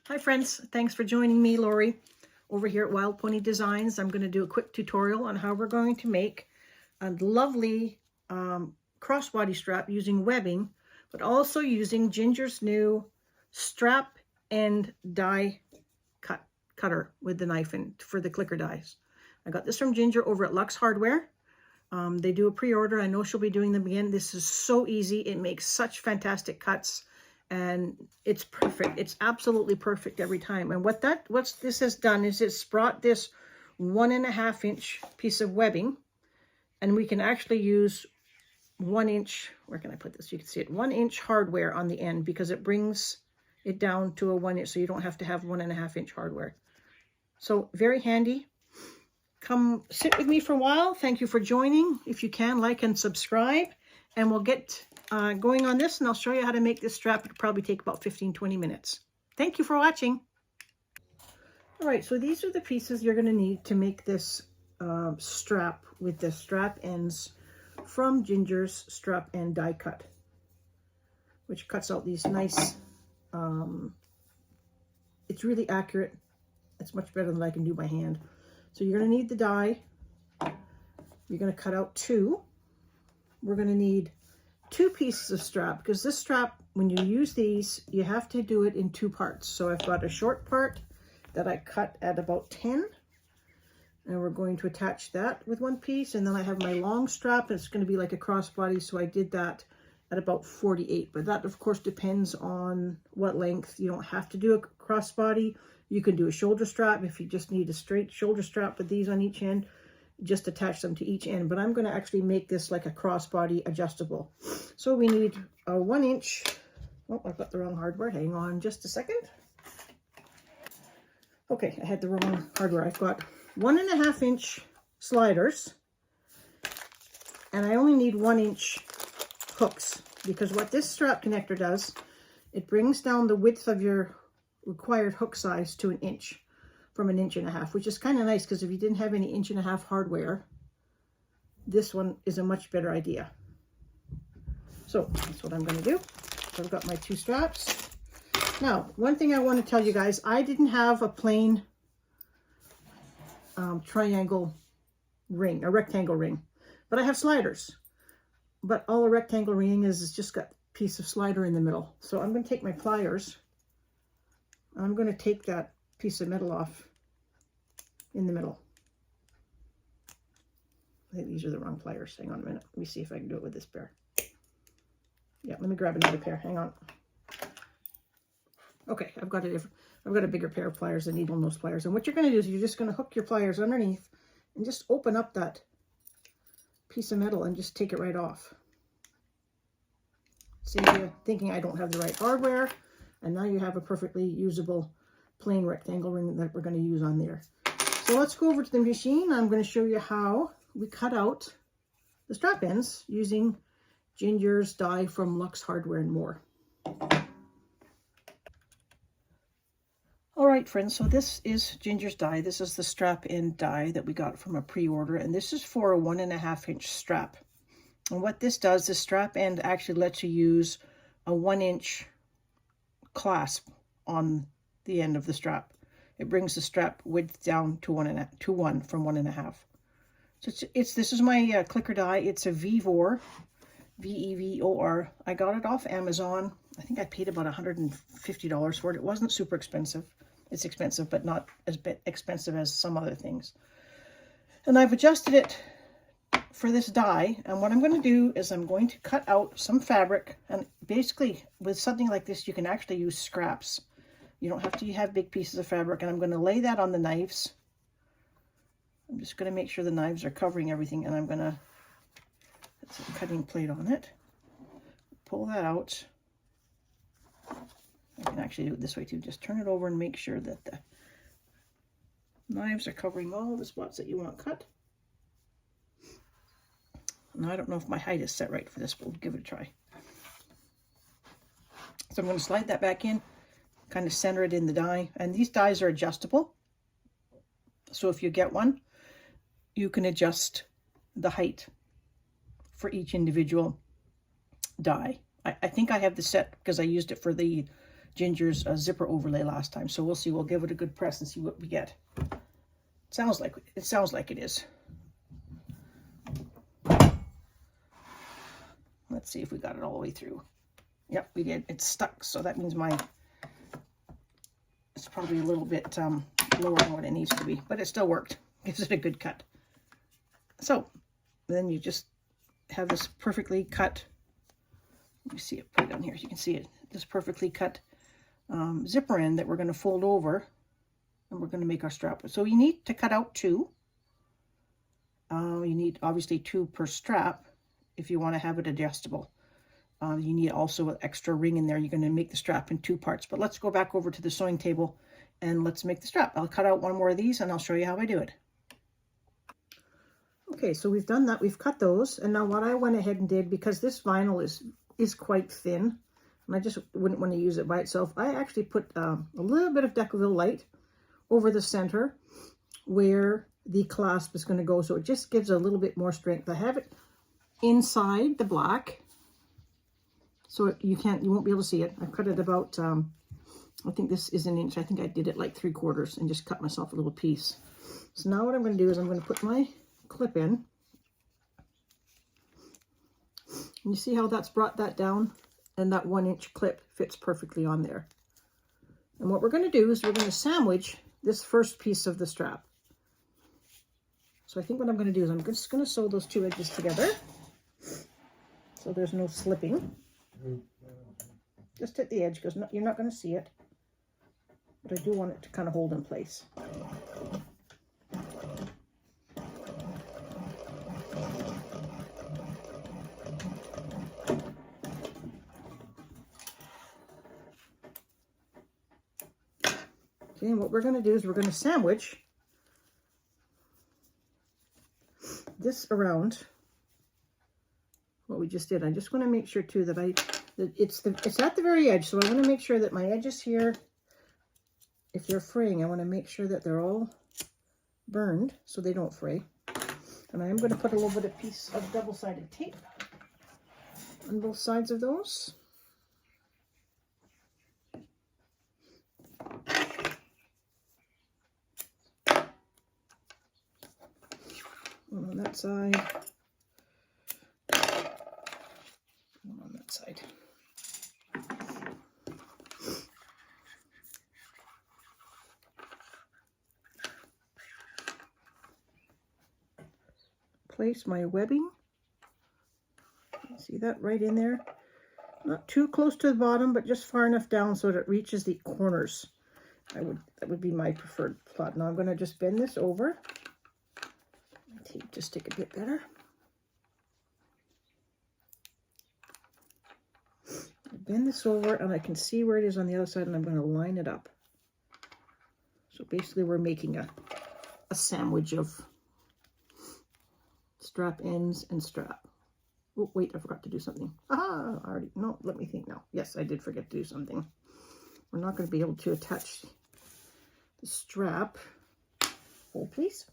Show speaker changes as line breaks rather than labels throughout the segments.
Hi friends, thanks for joining me, Lori, over here at Wild Pony Designs. I'm going to do a quick tutorial on how we're going to make a lovely crossbody strap using webbing, but also using Ginger's new strap and die cutter with the knife and for the clicker dies. I got this from Ginger over at Luxe Hardware. They do a pre-order. I know she'll be doing them again. This is so easy. It makes such fantastic cuts. And it's perfect. It's absolutely perfect every time. And what this has done is it's brought this 1.5 inch piece of webbing, and we can actually use 1 inch, where can I put this? You can see it, 1 inch hardware on the end, because it brings it down to a 1 inch, so you don't have to have 1.5 inch hardware. So very handy. Come sit with me for a while. Thank you for joining. If you can, like and subscribe, and we'll get going on this, and I'll show you how to make this strap. It'll probably take about 15-20 minutes. Thank you for watching. All right, so these are the pieces you're going to need to make this strap with the strap ends from Ginger's strap and die cut, which cuts out these nice, it's really accurate. It's much better than I can do by hand. So you're going to need the die. You're going to cut out 2. We're going to need 2 pieces of strap, because this strap, when you use these, you have to do it in 2 parts. So I've got a short part that I cut at about 10, and we're going to attach that with 1 piece, and then I have my long strap, and it's going to be like a crossbody, so I did that at about 48. But that of course depends on what length. You don't have to do a crossbody. You can do a shoulder strap if you just need a straight shoulder strap with these on each end. Just attach them to each end, but I'm going to actually make this like a crossbody adjustable. So we need a 1 inch, oh, I've got the wrong hardware, hang on just a second. Okay, I had the wrong hardware. I've got 1.5 inch sliders, and I only need 1 inch hooks, because what this strap connector does, it brings down the width of your required hook size to 1 inch. From 1.5 inches, which is kind of nice, because if you didn't have any 1.5 inch hardware, this one is a much better idea. So that's what I'm going to do. So I've got my 2 straps. Now, one thing I want to tell you guys, I didn't have a plain triangle ring, a rectangle ring, but I have sliders. But all a rectangle ring is just got a piece of slider in the middle. So I'm going to take my pliers. I'm going to take that piece of metal off in the middle. I think these are the wrong pliers. Hang on a minute. Let me see if I can do it with this pair. Yeah, let me grab another pair. Hang on. Okay, I've got a bigger pair of pliers, the needle nose pliers. And what you're going to do is you're just going to hook your pliers underneath and just open up that piece of metal and just take it right off. See, you're thinking I don't have the right hardware, and now you have a perfectly usable plain rectangle ring that we're going to use on there. So let's go over to the machine. I'm going to show you how we cut out the strap ends using Ginger's die from Luxe Hardware and more. All right, friends, so this is Ginger's die. This is the strap end die that we got from a pre-order, and this is for a 1.5 inch strap. And what this does, the strap end actually lets you use a 1 inch clasp on the end of the strap. It brings the strap width down to 1 from 1.5. So this is my clicker die. It's a Vevor, V-E-V-O-R. I got it off Amazon. I think I paid about $150 for it. It wasn't super expensive. It's expensive, but not as expensive as some other things. And I've adjusted it for this die, and what I'm going to do is I'm going to cut out some fabric. And basically with something like this, you can actually use scraps. You don't have to have big pieces of fabric, and I'm going to lay that on the knives. I'm just going to make sure the knives are covering everything, and I'm going to put some cutting plate on it. Pull that out. I can actually do it this way too. Just turn it over and make sure that the knives are covering all the spots that you want cut. Now, I don't know if my height is set right for this, but we'll give it a try. So I'm going to slide that back in, kind of center it in the die. And these dies are adjustable. So if you get one, you can adjust the height for each individual die. I think I have the set because I used it for the Ginger's zipper overlay last time. So we'll see. We'll give it a good press and see what we get. It sounds like it is. Let's see if we got it all the way through. Yep, we did. It's stuck, so that means it's probably a little bit lower than what it needs to be, but it still worked. Gives it a good cut. So then you just have this perfectly cut. You see it right down here. You can see it. This perfectly cut zipper end that we're going to fold over, and we're going to make our strap. So you need to cut out 2. You need obviously 2 per strap if you want to have it adjustable. You need also an extra ring in there. You're going to make the strap in 2 parts. But let's go back over to the sewing table and let's make the strap. I'll cut out 1 more of these and I'll show you how I do it. Okay, so we've done that. We've cut those. And now what I went ahead and did, because this vinyl is quite thin, and I just wouldn't want to use it by itself, I actually put a little bit of Decoville Light over the center where the clasp is going to go. So it just gives a little bit more strength. I have it inside the black, so you won't be able to see it. I cut it about, I think this is 1 inch. I think I did it like 3/4 and just cut myself a little piece. So now what I'm going to do is I'm going to put my clip in. And you see how that's brought that down? And that 1 inch clip fits perfectly on there. And what we're going to do is we're going to sandwich this first piece of the strap. So I think what I'm going to do is I'm just going to sew those 2 edges together so there's no slipping. Just at the edge, because you're not going to see it, but I do want it to kind of hold in place. Okay, and what we're going to do is we're going to sandwich this around what we just did. I just want to make sure too that it's at the very edge, so I want to make sure that my edges here, if they're fraying, I want to make sure that they're all burned so they don't fray. And I am going to put a little bit of piece of double-sided tape on both sides of those. One on that side. One on that side. Place my webbing. See that right in there? Not too close to the bottom, but just far enough down so that it reaches the corners. That would be my preferred plot. Now I'm going to just bend this over. Tape to stick a bit better. Bend this over and I can see where it is on the other side, and I'm going to line it up. So basically we're making a sandwich of strap ends and strap. Oh, wait, I forgot to do something. Ah, no, let me think now. Yes, I did forget to do something. We're not going to be able to attach the strap. Hold, please.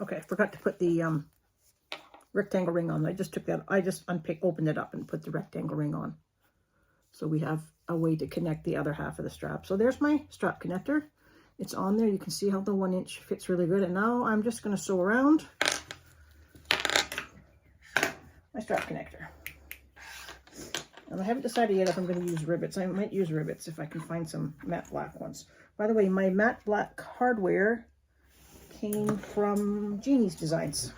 Okay, I forgot to put the rectangle ring on. I just took that, I just opened it up and put the rectangle ring on. So we have a way to connect the other half of the strap. So there's my strap connector. It's on there. You can see how the 1 inch fits really good. And now I'm just going to sew around my strap connector. And I haven't decided yet if I'm going to use rivets. I might use rivets if I can find some matte black ones. By the way, my matte black hardware came from Jeannie's Designs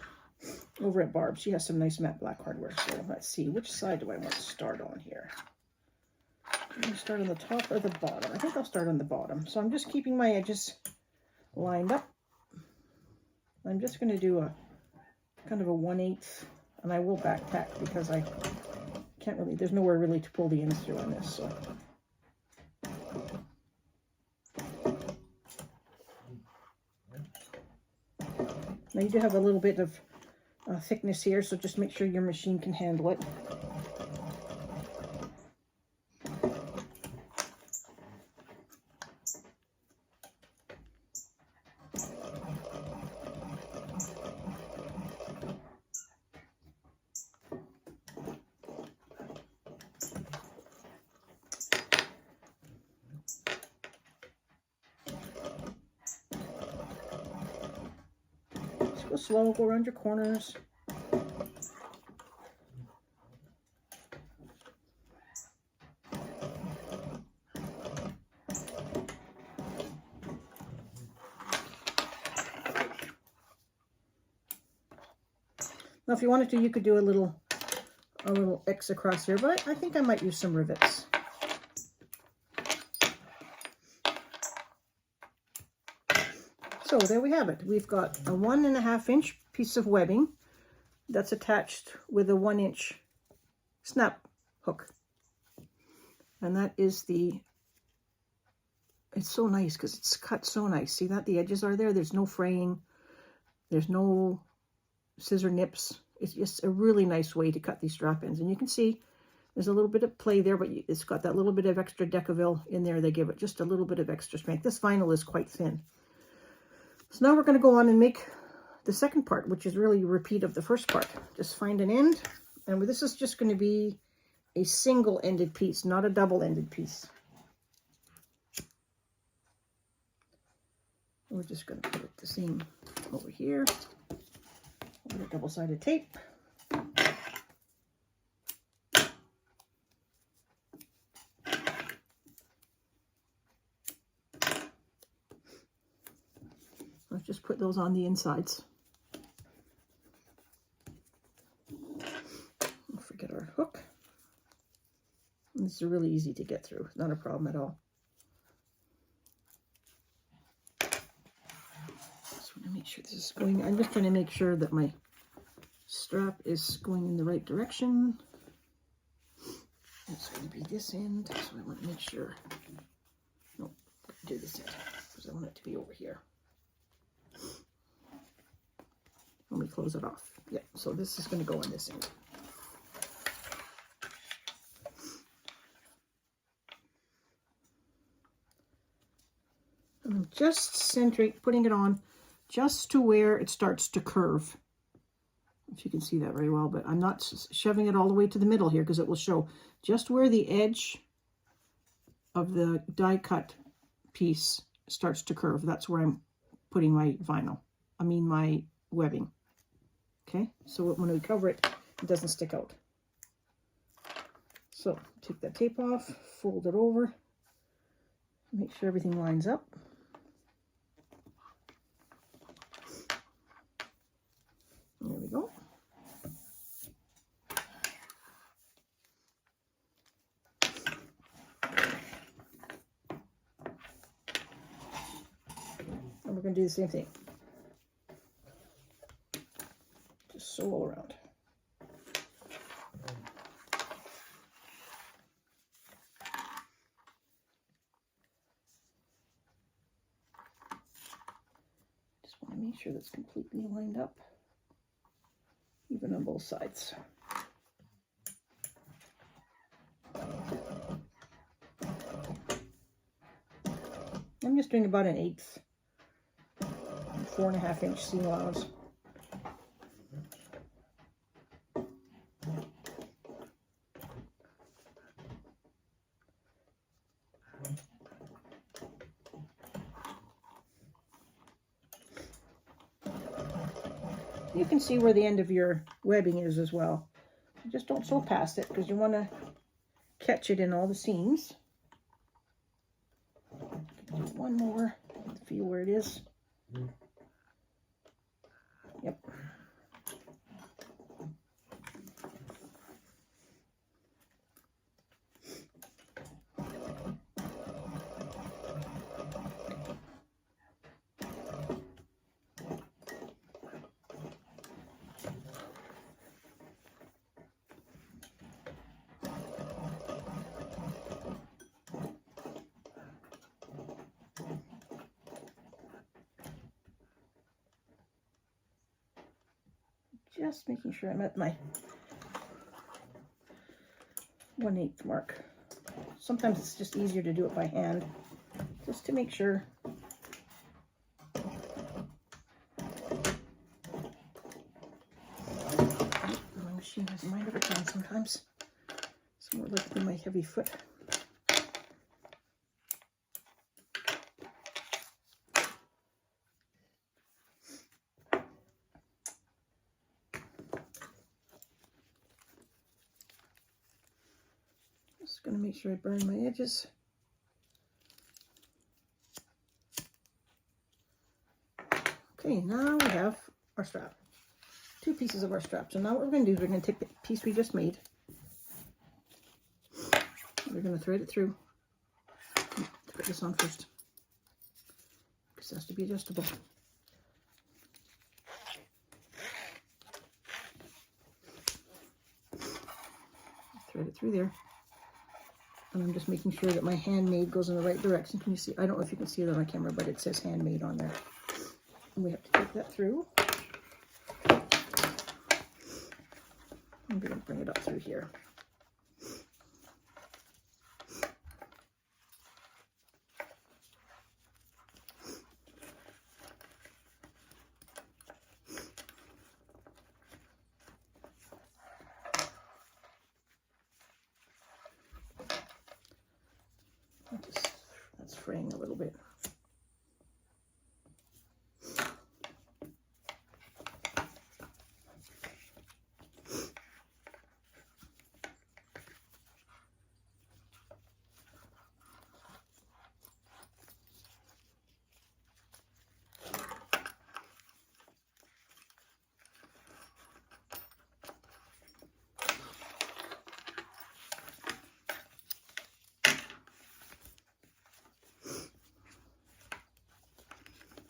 over at Barb. She has some nice matte black hardware. So let's see, which side do I want to start on here? I'm going to start on the top or the bottom. I think I'll start on the bottom. So I'm just keeping my edges lined up. I'm just going to do a kind of a 1/8, and I will backtack because I can't really, there's nowhere really to pull the ends through on this. So now you do have a little bit of thickness here, so just make sure your machine can handle it. go slow, go around your corners. Now, if you wanted to, you could do a little X across here, but I think I might use some rivets. So there we have it. We've got a 1.5 inch piece of webbing that's attached with a 1 inch snap hook. And that is it's so nice because it's cut so nice. See that? The edges are there. There's no fraying. There's no scissor nips. It's just a really nice way to cut these strap ends. And you can see there's a little bit of play there, but it's got that little bit of extra Decaville in there. They give it just a little bit of extra strength. This vinyl is quite thin. So now we're going to go on and make the second part, which is really a repeat of the first part. Just find an end. And this is just going to be a single-ended piece, not a double-ended piece. We're just going to put it the same over here. With a double-sided tape. Let's just put those on the insides. Don't forget our hook. And this is really easy to get through. Not a problem at all. Make sure this is going. I'm just trying to make sure that my strap is going in the right direction. It's going to be this end, so I want to make sure. No, do this end because I want it to be over here. Let me close it off. Yeah, so this is going to go on this end. And I'm just centering, putting it on just to where it starts to curve. If you can see that very well, but I'm not shoving it all the way to the middle here because it will show just where the edge of the die cut piece starts to curve. That's where I'm putting my my webbing. Okay, so when we cover it, it doesn't stick out. So take that tape off, fold it over, make sure everything lines up. There we go. And we're going to do the same thing. Just sew all around. Just want to make sure that's completely lined up. Even on both sides. I'm just doing about 1/8, 4.5 inch seam allowance. You can see where the end of your webbing is as well. Just don't sew past it because you want to catch it in all the seams. Do one more, feel where it is. Yep. Just making sure I'm at my 1/8 mark. Sometimes it's just easier to do it by hand, just to make sure. My machine has a mind of its own sometimes. It's more like my heavy foot. going to make sure I burn my edges. Okay, now we have our strap. 2 pieces of our strap. So now what we're going to do is we're going to take the piece we just made. We're going to thread it through. Put this on first, because it has to be adjustable. Thread it through there. And I'm just making sure that my handmade goes in the right direction. Can you see? I don't know if you can see it on my camera, but it says handmade on there. And we have to take that through. I'm going to bring it up through here. That's fraying a little bit.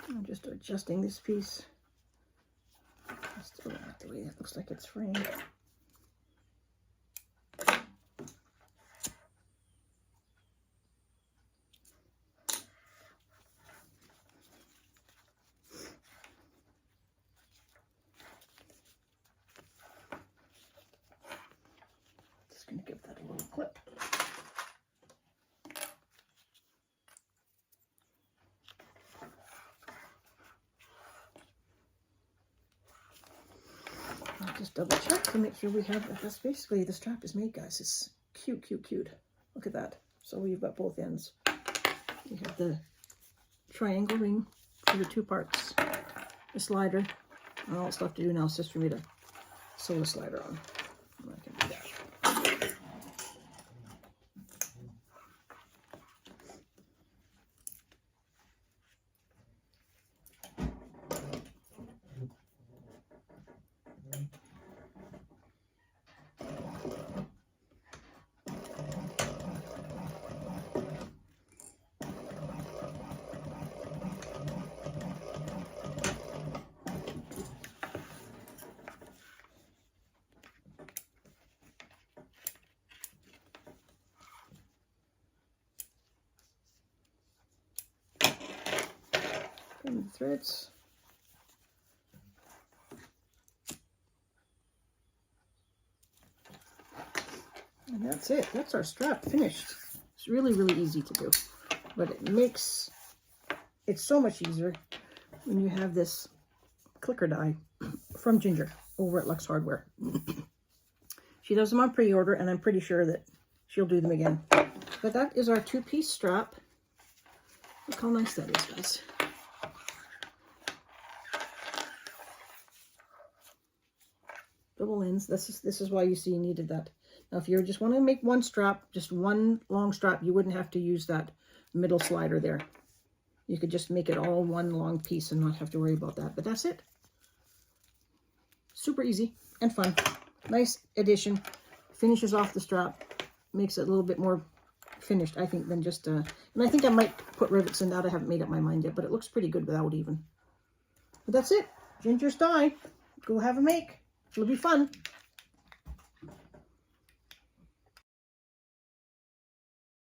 I'm just adjusting this piece. I still don't like the way it looks like it's framed. Just going to give that a little clip. Just double check to make sure we have, that's basically the strap is made, guys. It's cute, cute, cute. Look at that. So we've got both ends. We have the triangle ring for the 2 parts, the slider, and all it's left to do now is just for me to sew the slider on. And I can do that. And the threads. And that's it. That's our strap finished. It's really, really easy to do. But it makes it so much easier when you have this clicker die from Ginger over at Luxe Hardware. She does them on pre-order, and I'm pretty sure that she'll do them again. But that is our 2-piece strap. Look how nice that is, guys. Double ends. This is why you see you needed that. Now, if you just want to make one strap, just one long strap, you wouldn't have to use that middle slider there. You could just make it all one long piece and not have to worry about that. But that's it. Super easy and fun. Nice addition. Finishes off the strap. Makes it a little bit more finished, I think, than just... and I think I might put rivets in that. I haven't made up my mind yet, but it looks pretty good without even. But that's it. Ginger's die. Go have a make. It'll be fun.